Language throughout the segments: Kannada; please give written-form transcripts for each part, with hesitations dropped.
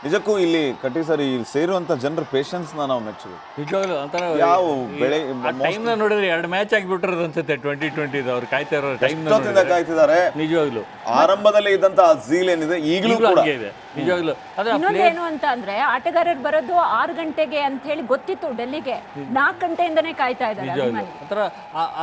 ನಿಜಕ್ಕೂ ಇಲ್ಲಿ ಕಟ್ಟಿ ಸರ್ ಇಲ್ಲಿ ಸೇರುವಂತ ಜನರ ಪೇಷನ್ಸ್ ನಾವು ಮೆಚ್ಚಬೇಕು. ನಿಜವಾಗ್ಲೂ ಒಂಥರ ಯಾವ ಬೆಳೆ ಟೈಮ್ ನೋಡಿದ್ರೆ 2 ಮ್ಯಾಚ್ ಆಗಿಬಿಟ್ಟಿರೋದು ಅನ್ಸುತ್ತೆ 2020 ಅವ್ರು ಕಾಯ್ತಾ ಇರೋ ಟೈಮ್ ಕಾಯ್ತಿದ್ದಾರೆ. ನಿಜವಾಗ್ಲೂ ಆರಂಭದಲ್ಲಿ ಇದ್ದಂತ ಝೀಲ್ ಏನಿದೆ ಈಗಲೂ ಕೂಡ ಇದೆ. ನಿಜವಾಗ್ಲೂ ಇನ್ನೊಂದೇನು ಅಂತ ಅಂದ್ರೆ ಆಟಗಾರರು ಬರೋದು 6 ಗಂಟೆಗೆ ಅಂತ ಹೇಳಿ ಗೊತ್ತಿತ್ತು, ಡೆಲ್ಲಿಗೆ 4 ಗಂಟೆಯಿಂದನೇ ಕಾಯ್ತಾ ಇದ್ದಾರೆ. ಒಂಥರ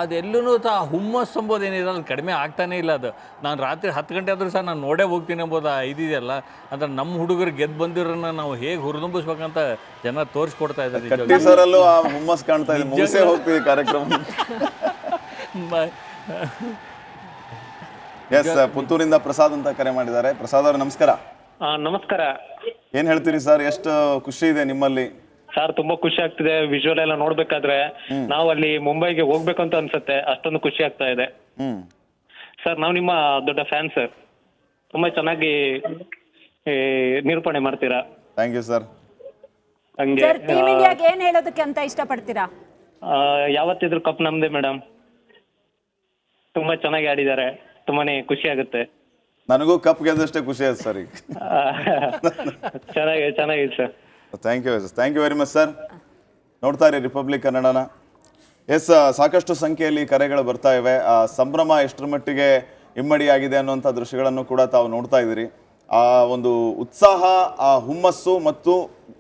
ಅದೆಲ್ಲೂ ಸಹ ಹುಮ್ಮಸ್ ಎಂಬುದು ಏನಿದೆ ಅದು ಕಡಿಮೆ ಆಗ್ತಾನೆ ಇಲ್ಲ. ಅದು ನಾನು ರಾತ್ರಿ 10 ಗಂಟೆ ಆದ್ರೂ ಸಹ ನಾನು ನೋಡೇ ಹೋಗ್ತೀನಿ ಎಂಬುದು ಇದೆಯಲ್ಲ, ಅಂದ್ರೆ ನಮ್ಮ ಹುಡುಗರು ಗೆದ್ದು ಬಂದಿರೋನ್ನ ನಾವು ಹೇಗೆ ಹುರಿದುಂಬಿಸ್ಬೇಕಂತ ಜನ ತೋರಿಸ್ಕೊಡ್ತಾ ಇದ್ದಾರೆ. ಸರಲ್ಲೂ ಆ ಹುಮ್ಮಸ್ ಕಾಣ್ತಾ ಇದೆ. ಮುಗಿಸೇ ಹೋಗ್ತೀವಿ ಕಾರ್ಯಕ್ರಮ. ಎಸ್, ಪುತ್ತೂರಿಂದ ಪ್ರಸಾದ್ ಅಂತ ಕರೆ ಮಾಡಿದ್ದಾರೆ. ಪ್ರಸಾದ್ ಅವರು ನಮಸ್ಕಾರ. ನಮಸ್ಕಾರ. ಏನ್ ಹೇಳ್ತೀರಿ ಸರ್, ಎಷ್ಟು ಖುಷಿ ಇದೆ ನಿಮ್ಮಲ್ಲಿ? ಸರ್ ತುಂಬಾ ಖುಷಿ ಆಗ್ತಿದೆ. ವಿಜುವಲ್ ಎಲ್ಲ ನೋಡ್ಬೇಕಾದ್ರೆ ನಾವು ಅಲ್ಲಿ ಮುಂಬೈಗೆ ಹೋಗ್ಬೇಕು ಅಂತ ಅನ್ಸುತ್ತೆ, ಅಷ್ಟೊಂದು ಖುಷಿ ಆಗ್ತಾ ಇದೆ. ಸರ್ ನಾವು ನಿಮ್ಮ ದೊಡ್ಡ ಫ್ಯಾನ್ ಸರ್. ತುಂಬಾ ಚೆನ್ನಾಗಿ ನಿರೂಪಣೆ ಮಾಡ್ತೀರಾ. Thank you sir. ಹಂಗೆ ಸರ್ ಟೀಮ್ ಇಂಡಿಯಾಗೆ ಏನ್ ಹೇಳೋದಕ್ಕೆ ಅಂತ ಇಷ್ಟಪಡ್ತೀರಾ? ಯಾವತ್ತಿದ್ರು ಕಪ್ ನಮ್ದೆ ಮೇಡಮ್. ತುಂಬಾ ಚೆನ್ನಾಗಿ ಆಡಿದ್ದಾರೆ, ತುಂಬಾನೇ ಖುಷಿ ಆಗುತ್ತೆ. ನನಗೂ ಕಪ್ ಗೆದ್ದಷ್ಟೇ ಖುಷಿ ಆಯ್ತು ಸರ್. ಈಗ ಚೆನ್ನಾಗಿದೆ sir. Thank you very much sir. ನೋಡ್ತಾ ಇರಿ ರಿಪಬ್ಲಿಕ್ ಕನ್ನಡನ. ಎಸ್, ಸಾಕಷ್ಟು ಸಂಖ್ಯೆಯಲ್ಲಿ ಕರೆಗಳು ಬರ್ತಾ ಇವೆ. ಸಂಭ್ರಮ ಎಷ್ಟರ ಮಟ್ಟಿಗೆ ಇಮ್ಮಡಿಯಾಗಿದೆ ಅನ್ನುವಂಥ ದೃಶ್ಯಗಳನ್ನು ಕೂಡ ತಾವು ನೋಡ್ತಾ ಇದ್ದೀರಿ. ಆ ಒಂದು ಉತ್ಸಾಹ, ಆ ಹುಮ್ಮಸ್ಸು ಮತ್ತು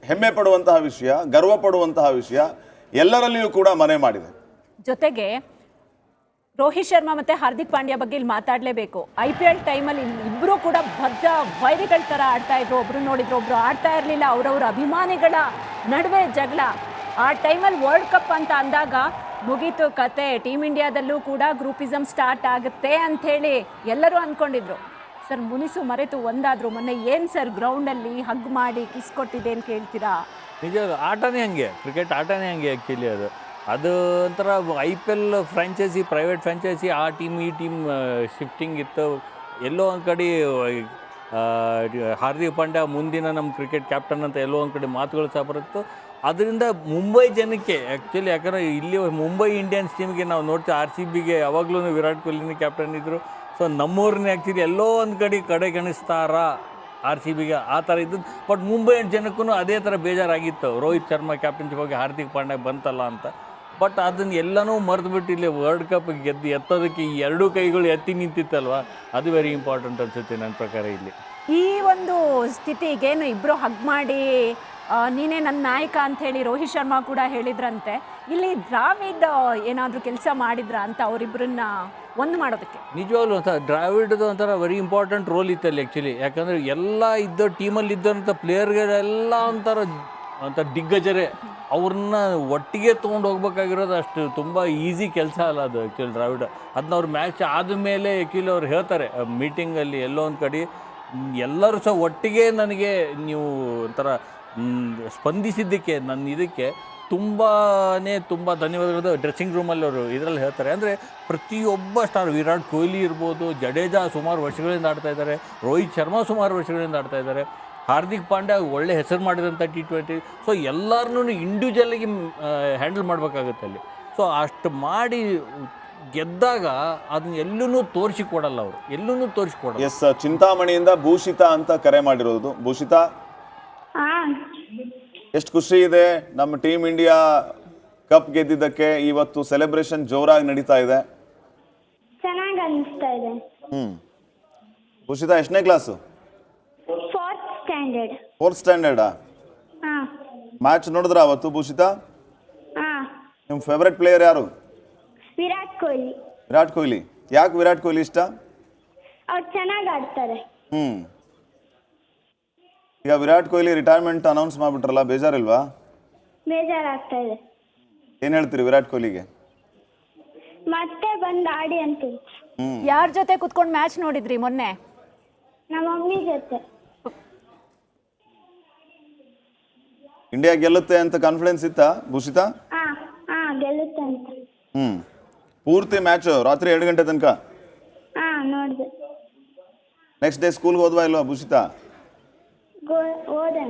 ಹೆಮ್ಮೆ ಪಡುವಂತಹ ವಿಷಯ, ಗರ್ವ ಪಡುವಂತಹ ವಿಷಯ ಎಲ್ಲರಲ್ಲಿಯೂ ಕೂಡ ಮನೆ ಮಾಡಿದೆ. ಜೊತೆಗೆ ರೋಹಿತ್ ಶರ್ಮಾ ಮತ್ತೆ ಹಾರ್ದಿಕ್ ಪಾಂಡ್ಯ ಬಗ್ಗೆ ಇಲ್ಲಿ ಮಾತಾಡಲೇಬೇಕು. IPL ಟೈಮಲ್ಲಿ ಇಬ್ಬರು ಕೂಡ ಬದ್ಧ ವೈರಿಗಳ ಥರ ಆಡ್ತಾ ಇದ್ರು. ಒಬ್ರು ನೋಡಿದ್ರು, ಒಬ್ರು ಆಡ್ತಾ ಇರಲಿಲ್ಲ. ಅವರವ್ರ ಅಭಿಮಾನಿಗಳ ನಡುವೆ ಜಗಳ. ಆ ಟೈಮಲ್ಲಿ ವರ್ಲ್ಡ್ ಕಪ್ ಅಂತ ಅಂದಾಗ ಮುಗೀತು ಕತೆ. ಟೀಮ್ ಇಂಡಿಯಾದಲ್ಲೂ ಕೂಡ ಗ್ರೂಪಿಸಮ್ ಸ್ಟಾರ್ಟ್ ಆಗುತ್ತೆ ಅಂಥೇಳಿ ಎಲ್ಲರೂ ಅಂದ್ಕೊಂಡಿದ್ರು. ಸರ್ ಮುನಿಸು ಮರೆತು ಒಂದಾದ್ರು. ಮೊನ್ನೆ ಏನು ಸರ್ ಗ್ರೌಂಡಲ್ಲಿ ಹಗ್ ಮಾಡಿ ಕಿಸ್ ಕೊಟ್ಟಿದೆ ಅಂತ ಕೇಳ್ತೀರಾ? ನಿಜ, ಆಟನೇ ಹಂಗೆ, ಕ್ರಿಕೆಟ್ ಆಟನೇ ಹಂಗೆ ಆ್ಯಕ್ಚುಲಿ. ಅದು ಒಂಥರ IPL ಫ್ರಾಂಚೈಸಿ, ಪ್ರೈವೇಟ್ ಫ್ರಾಂಚೈಸಿ, ಆ ಟೀಮ್ ಈ ಟೀಮ್ ಶಿಫ್ಟಿಂಗ್ ಇತ್ತು. ಎಲ್ಲೋ ಒಂದು ಕಡೆ ಹಾರ್ದಿಕ್ ಪಾಂಡ್ಯ ಮುಂದಿನ ನಮ್ಮ ಕ್ರಿಕೆಟ್ ಕ್ಯಾಪ್ಟನ್ ಅಂತ ಎಲ್ಲೋ ಒಂದು ಕಡೆ ಮಾತುಗಳು ಸಹ ಬರುತ್ತು. ಅದರಿಂದ ಮುಂಬೈ ಜನಕ್ಕೆ ಆ್ಯಕ್ಚುಲಿ, ಯಾಕಂದರೆ ಇಲ್ಲಿ ಮುಂಬೈ ಇಂಡಿಯನ್ಸ್ ಟೀಮ್ಗೆ ನಾವು ನೋಡ್ತೀವಿ, RCBಗೆ ಯಾವಾಗಲೂ ವಿರಾಟ್ ಕೊಹ್ಲಿನೇ ಕ್ಯಾಪ್ಟನ್ ಇದ್ದರು. ಸೊ ನಮ್ಮೂರನ್ನ ಆ್ಯಕ್ಚುಲಿ ಎಲ್ಲೋ ಒಂದು ಕಡೆಗಣಿಸ್ತಾರಾ RCBಗೆ, ಆ ಥರ ಇದ್ದದ್ದು. ಬಟ್ ಮುಂಬೈ ಜನಕ್ಕೂ ಅದೇ ಥರ ಬೇಜಾರಾಗಿತ್ತು, ರೋಹಿತ್ ಶರ್ಮಾ ಕ್ಯಾಪ್ಟನ್ಶಿಪ್ ಹೋಗಿ ಹಾರ್ದಿಕ್ ಪಾಂಡ್ಯ ಬಂತಲ್ಲ ಅಂತ. ಬಟ್ ಅದನ್ನು ಎಲ್ಲನೂ ಮರೆತುಬಿಟ್ಟು ಇಲ್ಲಿ ವರ್ಲ್ಡ್ ಕಪ್ ಗೆದ್ದು ಎತ್ತೋದಕ್ಕೆ ಈ 2 ಕೈಗಳು ಎತ್ತಿ ನಿಂತಿತ್ತಲ್ವ, ಅದು ವೆರಿ ಇಂಪಾರ್ಟೆಂಟ್ ಅನಿಸುತ್ತೆ ನನ್ನ ಪ್ರಕಾರ. ಇಲ್ಲಿ ಈ ಒಂದು ಸ್ಥಿತಿಗೇನು ಇಬ್ಬರು ಹಗ್ ಮಾಡಿ ನೀನೇ ನನ್ನ ನಾಯಕ ಅಂಥೇಳಿ ರೋಹಿತ್ ಶರ್ಮಾ ಕೂಡ ಹೇಳಿದ್ರಂತೆ. ಇಲ್ಲಿ ದ್ರಾವಿಡ್ ಏನಾದರೂ ಕೆಲಸ ಮಾಡಿದ್ರ ಅಂತ ಅವರಿಬ್ಬರನ್ನ ಒಂದು ಮಾಡೋದಕ್ಕೆ? ನಿಜವಾಗ್ಲೂ ದ್ರಾವಿಡ್ದು ಒಂಥರ ವೆರಿ ಇಂಪಾರ್ಟೆಂಟ್ ರೋಲ್ ಇತ್ತಲ್ಲಿ ಆ್ಯಕ್ಚುಲಿ. ಯಾಕಂದರೆ ಎಲ್ಲ ಟೀಮಲ್ಲಿ ಇದ್ದಂಥ ಪ್ಲೇಯರ್ಗಳೆಲ್ಲ ಒಂಥರ ದಿಗ್ಗಜರೇ. ಅವ್ರನ್ನ ಒಟ್ಟಿಗೆ ತೊಗೊಂಡು ಹೋಗ್ಬೇಕಾಗಿರೋದು ಅಷ್ಟು ತುಂಬ ಈಸಿ ಕೆಲಸ ಅಲ್ಲ ಅದು ಆ್ಯಕ್ಚುಲಿ ದ್ರಾವಿಡ್. ಅದನ್ನ ಅವ್ರ ಮ್ಯಾಚ್ ಆದಮೇಲೆ ಆ್ಯಕ್ಚುಲಿ ಅವ್ರು ಹೇಳ್ತಾರೆ ಮೀಟಿಂಗಲ್ಲಿ, ಎಲ್ಲೋ ಒಂದು ಕಡೆ ಎಲ್ಲರೂ ಸಹ ಒಟ್ಟಿಗೆ ನನಗೆ ನೀವು ಒಂಥರ ಸ್ಪಂದಿಸಿದ್ದಕ್ಕೆ, ನನ್ನ ಇದಕ್ಕೆ ತುಂಬ ಧನ್ಯವಾದಗಳು ಡ್ರೆಸ್ಸಿಂಗ್ ರೂಮಲ್ಲಿ ಅವರು ಇದರಲ್ಲಿ ಹೇಳ್ತಾರೆ. ಅಂದರೆ ಪ್ರತಿಯೊಬ್ಬ ಸ್ಟಾರ್, ವಿರಾಟ್ ಕೊಹ್ಲಿ ಇರ್ಬೋದು, ಜಡೇಜಾ ಸುಮಾರು ವರ್ಷಗಳಿಂದ ಆಡ್ತಾ ಇದ್ದಾರೆ, ರೋಹಿತ್ ಶರ್ಮಾ ಸುಮಾರು ವರ್ಷಗಳಿಂದ ಆಡ್ತಾ ಇದ್ದಾರೆ, ಹಾರ್ದಿಕ್ ಪಾಂಡ್ಯ ಒಳ್ಳೆ ಹೆಸರು ಮಾಡಿದಂಥ T20. ಸೊ ಎಲ್ಲರನ್ನೂ ಇಂಡಿವಿಜುವಲಾಗಿ ಹ್ಯಾಂಡಲ್ ಮಾಡಬೇಕಾಗುತ್ತೆ ಅಲ್ಲಿ. ಸೊ ಅಷ್ಟು ಮಾಡಿ ಗೆದ್ದಾಗ ಅದನ್ನ ಎಲ್ಲೂ ತೋರಿಸಿಕೊಡಲ್ಲ ಅವರು, ಎಲ್ಲೂ ತೋರಿಸಿಕೊಡಲ್ಲ. ಎಸ್, ಚಿಂತಾಮಣಿಯಿಂದ ಭೂಷಿತಾ ಅಂತ ಕರೆ ಮಾಡಿರೋದು. ಭೂಷಿತಾ, ಎಷ್ಟು ಖುಷಿ ಇದೆ ನಮ್ಮ ಟೀಮ್ ಇಂಡಿಯಾ ಕಪ್ ಗೆದ್ದಿದ್ದಕ್ಕೆ. ಇವತ್ತು ಸೆಲೆಬ್ರೇಷನ್ ಜೋರಾಗಿ ನಡೀತಾ ಇದೆ. ಚೆನ್ನಾಗಿ ಅನಿಸ್ತಾ ಇದೆ. ಭೂಷಿತಾ ಎಷ್ಟನೇ ಕ್ಲಾಸು? 4th ಸ್ಟ್ಯಾಂಡರ್ಡಾ? ಮ್ಯಾಚ್ ನೋಡಿದ್ರ ಅವತ್ತು ಭೂಷಿತಾ? ನಿಮ್ಮ ಫೇವ್ರೆಟ್ ಪ್ಲೇಯರ್ ಯಾರು? ವಿರಾಟ್ ಕೊಹ್ಲಿ. ವಿರಾಟ್ ಕೊಹ್ಲಿ. ಯಾಕೆ ವಿರಾಟ್ ಕೊಹ್ಲಿ ಇಷ್ಟ? ಅವ್ರು ಚೆನ್ನಾಗಿ ಆಡ್ತಾರೆ. ಈಗ ವಿರಾಟ್ ಕೊಹ್ಲಿ ರಿಟೈರ್ಮೆಂಟ್ ಅನೌನ್ಸ್ ಮಾಡ್ಬಿಟ್ರಲ್ಲ, ಬೇಜಾರಿಲ್ವಾ? ಬೇಜಾರಾಗ್ತಾ ಇದೆ. ಏನ್ ಹೇಳ್ತೀರಿ ವಿರಾಟ್ ಕೊಹ್ಲಿಗೆ? ಮತ್ತೆ ಬಂದು ಆಡಿ ಅಂತ. ಯಾರ ಜೊತೆ ಕುತ್ಕೊಂಡು ಮ್ಯಾಚ್ ನೋಡಿದ್ರಿ ಮೊನ್ನೆ? ನಮ್ಮ ಮಮ್ಮಿ ಜೊತೆ. ಇಂಡಿಯಾ ಗೆಲ್ಲುತ್ತೆ ಅಂತ ಕಾನ್ಫಿಡೆನ್ಸ್ ಇತ್ತಾ ಭೂಷಿತಾ? ಗೆಲ್ಲುತ್ತೆ ಅಂತ. ಪೂರ್ತಿ ಮ್ಯಾಚ್ ರಾತ್ರಿ 2 ಗಂಟೆ ತನಕ ನೋಡಿದೆ. ನೆಕ್ಸ್ಟ್ ಡೇ ಸ್ಕೂಲ್ಗೆ ಹೋದ್ವಾ ಇಲ್ವಾ ಭೂಷಿತಾ? ಹೋದೆ.